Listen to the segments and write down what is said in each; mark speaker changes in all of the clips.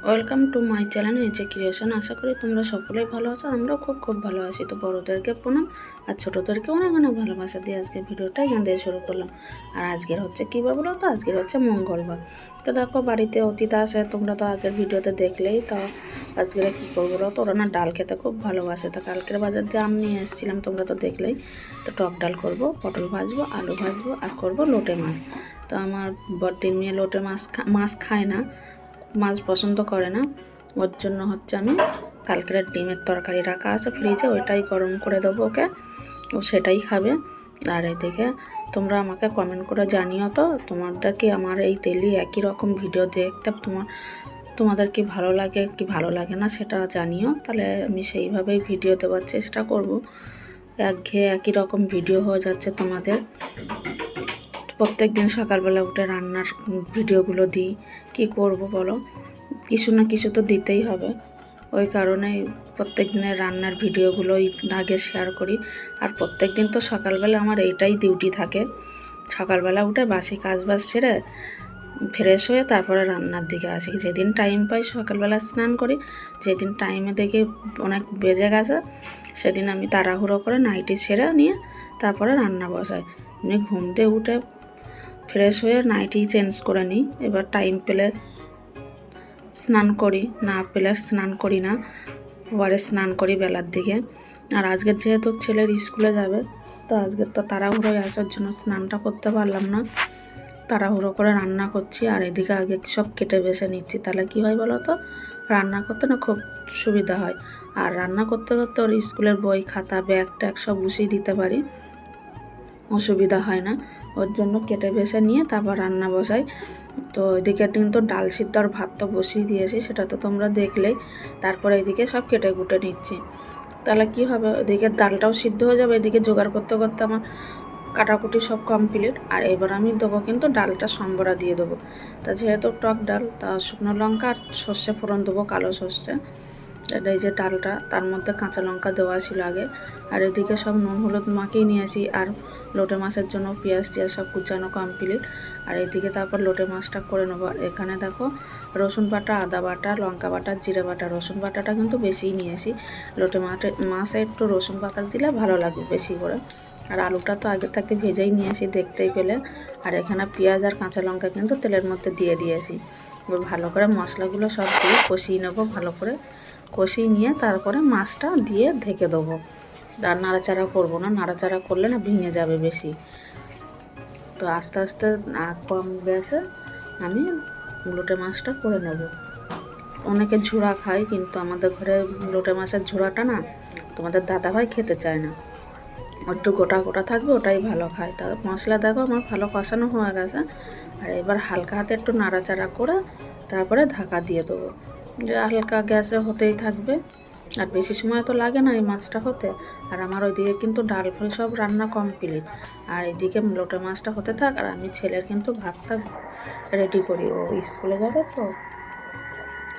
Speaker 1: Welcome to my channel AJ creation. আশা করি তোমরা সকলেই ভালো আছো। আমরাও খুব ভালো আছি। তো বড়োদেরকে প্রণাম আর ছোটোদেরকে অনেক অনেক ভালোবাসা দিয়ে আজকে ভিডিওটা এখান থেকে শুরু করলাম। আর আজকের হচ্ছে কী বার বলো তো, আজকের হচ্ছে মঙ্গলবার। তো দেখো বাড়িতে অতীত আসে, তোমরা তো আগের ভিডিওতে দেখলেই। তো আজকের কী করবো বলো তো, ওরা না ডাল খেতে খুব ভালোবাসে। তো কালকের বাজার দিয়ে আম নিয়ে এসেছিলাম, তোমরা তো দেখলেই। তো টক ডাল করবো, পটল ভাজবো, আলু ভাজবো আর করবো লোটে মাছ। তো আমার বড়দির মেয়ে লোটে মাছ খায় না, মাছ পছন্দ করে না। ওর জন্য হচ্ছে আমি কালকের ডিমের তরকারি রাখা আছে ফ্রিজে, ওইটাই গরম করে দেবো ওকে, ও সেটাই খাবে। আর এদিকে তোমরা আমাকে কমেন্ট করে জানিও তো তোমাদের কি আমার এই ডেলি একই রকম ভিডিও দেখতে তোমাদের কি ভালো লাগে কি ভালো লাগে না সেটা জানিও, তাহলে আমি সেইভাবেই ভিডিও দেওয়ার চেষ্টা করব। একঘেয়ে একই রকম ভিডিও হয়ে যাচ্ছে তোমাদের। প্রত্যেক দিন সকালবেলা উঠে রান্নার ভিডিওগুলো দিই, কি করব বলো, কিছু না কিছু তো দিতেই হবে। ওই কারণেই প্রত্যেক দিনের রান্নার ভিডিওগুলোই আগে শেয়ার করি। আর প্রত্যেক দিন তো সকালবেলা আমার এইটাই ডিউটি থাকে, সকালবেলা উঠে বাসি কাজবাজ সেরে ফ্রেশ হয়ে তারপরে রান্নার দিকে আসি। যেদিন টাইম পাই সকালবেলা স্নান করি, যেদিন টাইমে দেখি অনেক বেজে গেছে সেদিন আমি তাড়াহুড়ো করে নাইটি ছেড়ে নিয়ে তারপরে রান্না বসাই। আমি ঘুম দিয়ে উঠে ফ্রেশ হয়ে নাইটি চেঞ্জ করে নিই, এবার টাইম পেলে স্নান করি, না পেলে স্নান করি না, ওয়ারে স্নান করি বেলার দিকে। আর আজকে যেহেতু ছেলের স্কুলে যাবে, তো আজকে তো তাড়াহুড়োয় আসার জন্য স্নানটা করতে পারলাম না, তাড়াহুড়ো করে রান্না করছি। আর এদিকে আগে সব কেটে বেছে নিচ্ছি, তাহলে কী হয় বলো তো, রান্না করতে না খুব সুবিধা হয়। আর রান্না করতে করতে ওর স্কুলের বই খাতা ব্যাগ ট্যাগ সব গুছিয়ে দিতে পারি, অসুবিধা হয় না। ওর জন্য কেটে বেছে নিয়ে তারপর রান্না বসাই। তো এদিকে কিন্তু ডাল সিদ্ধ আর ভাত তো বসিয়ে দিয়েছি, সেটা তো তোমরা দেখলেই। তারপরে এদিকে সব কেটে কুটে নিচ্ছি, তাহলে কি হবে, এদিকে ডালটাও সিদ্ধ হয়ে যাবে, এদিকে জোগাড় করতে করতে আমার কাটাকুটি সব কমপ্লিট। আর এবার আমি দেবো কিন্তু ডালটা সম্বরা দিয়ে দেবো। তা যেহেতু টক ডাল, তা শুকনো লঙ্কা আর সর্ষে ফোড়ন দেবো, কালো সর্ষে। এই যে ডালটা, তার মধ্যে কাঁচা লঙ্কা দেওয়া ছিল আগে। আর এদিকে সব নুন হলুদ মাখিয়ে নিয়েছি, আর লোটে মাছের জন্য পেঁয়াজ টিয়াজ সব কুচানো কমপ্লিট। আর এদিকে তারপর লোটে মাছটা করে নেবো। এখানে দেখো রসুন বাটা, আদা বাটা, লঙ্কা বাটা, জিরে বাটা। রসুন বাটাটা কিন্তু বেশিই নিয়েছি, লোটে মাছে একটু রসুন বাটা দিলে ভালো লাগবে বেশি করে। আর আলুটা তো আগে থেকে ভেজেই নিয়েছি, দেখতেই পেলে। আর এখানে পেঁয়াজ আর কাঁচা লঙ্কা কিন্তু তেলের মধ্যে দিয়ে দিয়েছি। এবার ভালো করে মশলাগুলো সব দিয়ে কষিয়ে নেবো, ভালো করে কষিয়ে নিয়ে তারপরে মাছটা দিয়ে ঢেকে দেবো। আর নাড়াচাড়া করবো না, নাড়াচাড়া করলে না ভেঙে যাবে বেশি। তো আস্তে আস্তে কম গ্যাসে আমি লোটে মাছটা করে নেব। অনেকে ঝোড়া খায়, কিন্তু আমাদের ঘরে লোটে মাছের ঝোড়াটা না তোমাদের দাদাভাই খেতে চায় না, একটু গোটা গোটা থাকবে ওটাই ভালো খায়। তা মশলা দেখো আমার ভালো কষানো হয়ে গেছে। আর এবার হালকা হাতে একটু নাড়াচাড়া করে তারপরে ঢাকা দিয়ে দেবো, যে হালকা গ্যাসে হতেই থাকবে। আর বেশি সময় তো লাগে না এই মাছটা হতে। আর আমার ওইদিকে কিন্তু ডাল ফাল সব রান্না কমপ্লিট, আর এইদিকে লোটে মাছটা হতে থাক। আর আমি ছেলের কিন্তু ভাতটা রেডি করি, ও স্কুলে যাবে তো,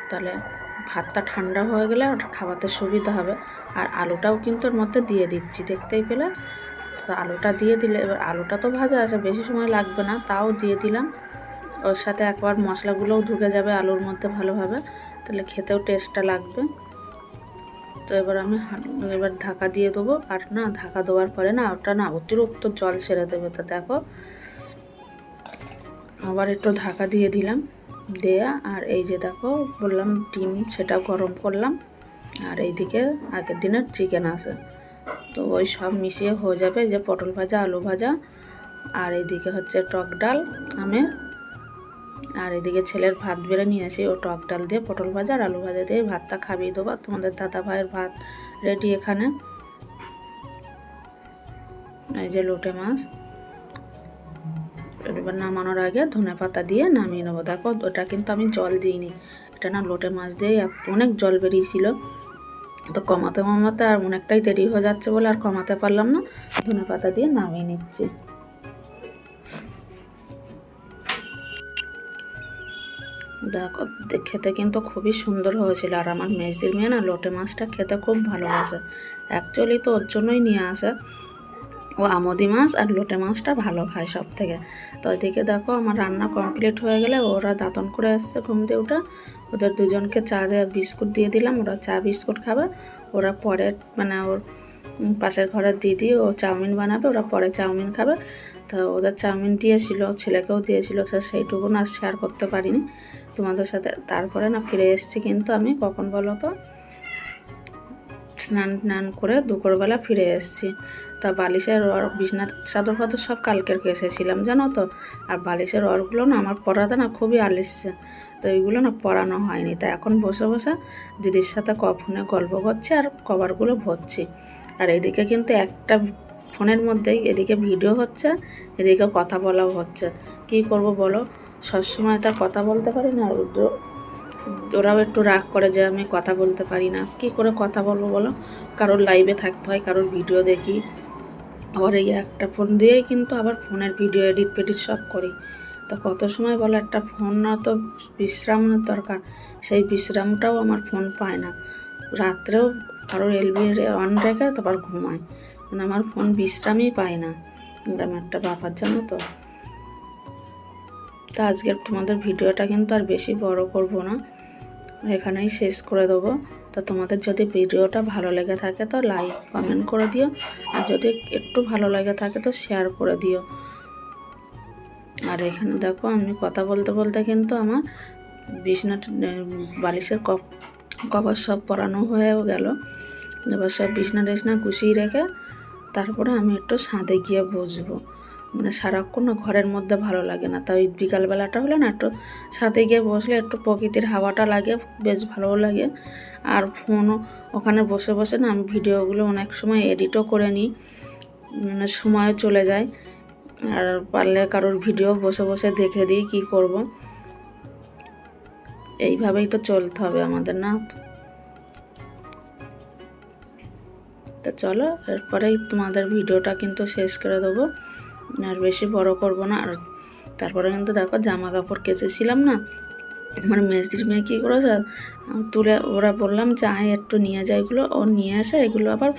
Speaker 1: তাহলে ভাতটা ঠান্ডা হয়ে গেলে আর খাওয়াতে সুবিধা হবে। আর আলুটাও কিন্তু ওর মধ্যে দিয়ে দিচ্ছি, দেখতেই পেলে। তো আলুটা দিয়ে দিলে, এবার আলুটা তো ভাজা আছে, বেশি সময় লাগবে না, তাও দিয়ে দিলাম। ওর সাথে একবার মশলাগুলোও ঢুকে যাবে আলুর মধ্যে ভালোভাবে, তাহলে খেতেও টেস্টটা লাগবে। তো এবার আমি ঢাকা দিয়ে দেবো। আর না ঢাকা দেওয়ার পরে না ওটা না অতিরিক্ত জল ছেড়ে দেবে। তো দেখো আবার একটু ঢাকা দিয়ে দিলাম, দেয়া। আর এই যে দেখো বললাম ডিম, সেটা গরম করলাম। আর এইদিকে আগের দিনের চিকেন আছে, তো ওই সব মিশিয়ে হয়ে যাবে যে পটল ভাজা, আলু ভাজা। আর এইদিকে হচ্ছে টক ডাল আমের। আর এদিকে ছেলের ভাত বেড়ে নিয়ে আসি, ও টক ডাল দিয়ে পটল ভাজা আর আলু ভাজা দিয়ে ভাতটা খাবিয়ে দেবো। তোমাদের দাদা ভাইয়ের ভাত রেডি এখানে। এই যে লোটে মাছ, এবার নামানোর আগে ধনে পাতা দিয়ে নামিয়ে নেবো। দেখো ওটা কিন্তু আমি জল দিইনি, এটা না লোটে মাছ দিয়ে অনেক জল বেরিয়েছিল। তো কমাতে আর অনেকটাই দেরি হয়ে যাচ্ছে বলে আর কমাতে পারলাম না, ধনে পাতা দিয়ে নামিয়ে নিচ্ছি। দেখো খেতে কিন্তু খুবই সুন্দর হয়েছিল। আর আমার মেজির মেয়ে না লোটে মাছটা খেতে খুব ভালোবাসে, অ্যাকচুয়ালি তো ওর জন্যই নিয়ে আসে। ও আমোদি মাছ আর লোটে মাছটা ভালো খায় সব থেকে। তো ওইদিকে দেখো আমার রান্না কমপ্লিট হয়ে গেলে ওরা দাঁতন করে আসছে ঘুম দিয়ে উঠে, ওদের দুজনকে চা দেওয়া বিস্কুট দিয়ে দিলাম, ওরা চা বিস্কুট খাবে। ওরা পরে মানে ওর পাশের ঘরের দিদি ও চাউমিন বানাবে, ওরা পরে চাউমিন খাবে। তো ওদের চাউমিন দিয়েছিল, ছেলেকেও দিয়েছিল, তো সেইটুকু না শেয়ার করতে পারিনি তোমাদের সাথে। তারপরে না ফিরে এসেছি কিন্তু আমি কখন বলো তো, স্নান করে দুপুরবেলা ফিরে এসেছি। তা বালিশের বিছনার চাদর ফাদর সব কালকের এসেছিলাম জানো তো। আর বালিশের ওরগুলো না আমার পরাতে না খুবই আলিসছে, তো এইগুলো না পরানো হয়নি। তা এখন বসে বসে দিদির সাথে ফোনে গল্প করছি আর কভারগুলো ভরছি। আর এদিকে কিন্তু একটা ফোনের মধ্যেই এদিকে ভিডিও হচ্ছে, এদিকে কথা বলাও হচ্ছে। কি করব বলো, সবসময় তার কথা বলতে পারি না। ওরাও একটু রাগ করে যে আমি কথা বলতে পারি না। কি করে কথা বলবো বলো, কারোর লাইভে থাকতে হয়, কারোর ভিডিও দেখি। আবার এই একটা ফোন দিয়েই কিন্তু আবার ফোনের ভিডিও এডিট ফেডিট সব করি। তো কত সময় বলো, একটা ফোন না তো বিশ্রামের দরকার, সেই বিশ্রামটাও আমার ফোন পায় না। রাত্রেও কারোর এলবি অন রেখে তারপর ঘুমায়, মানে আমার ফোন বিশ্রামই পায় না। এরকম একটা ব্যাপার জানো তো। তা আজকের তোমাদের ভিডিওটা কিন্তু আর বেশি বড় করব না, এখানেই শেষ করে দেবো। তো তোমাদের যদি ভিডিওটা ভালো লেগে থাকে তো লাইক কমেন্ট করে দিও, আর যদি একটু ভালো লেগে থাকে তো শেয়ার করে দিও। আর এখানে দেখো আমি কথা বলতে বলতে কিন্তু আমার বিছনা বালিশের কভার সব পরানো হয়েও গেল। এবার সব বিছনা টিছনা গুছিয়ে রেখে তারপরে আমি একটু ছাদে গিয়ে বসবো। মানে সারাক্ষণ না ঘরের মধ্যে ভালো লাগে না, তাই বিকালবেলাটা হলে না একটু ছাদে গিয়ে বসলে একটু প্রকৃতির হাওয়াটা লাগে, বেশ ভালোও লাগে। আর ফোনও ওখানে বসে বসে না আমি ভিডিওগুলো অনেক সময় এডিটও করে নিই, মানে সময় চলে যায়। আর পারলে কারোর ভিডিও বসে বসে দেখে দিই, কী করব। এইভাবেই তো চলতে হবে আমাদের, না? তো চলো এরপরেই তোমাদের ভিডিওটা কিন্তু শেষ করে দেবো, আর বেশি বড় করব না। আর তারপরে কিন্তু দেখো জামা কাপড় কেচেছিলাম না, আমার মেজদির মেয়ে কী করেছে, তুলে ওরা বললাম যে আয় একটু নিয়ে যায়, এগুলো ও নিয়ে এসে এগুলো আবার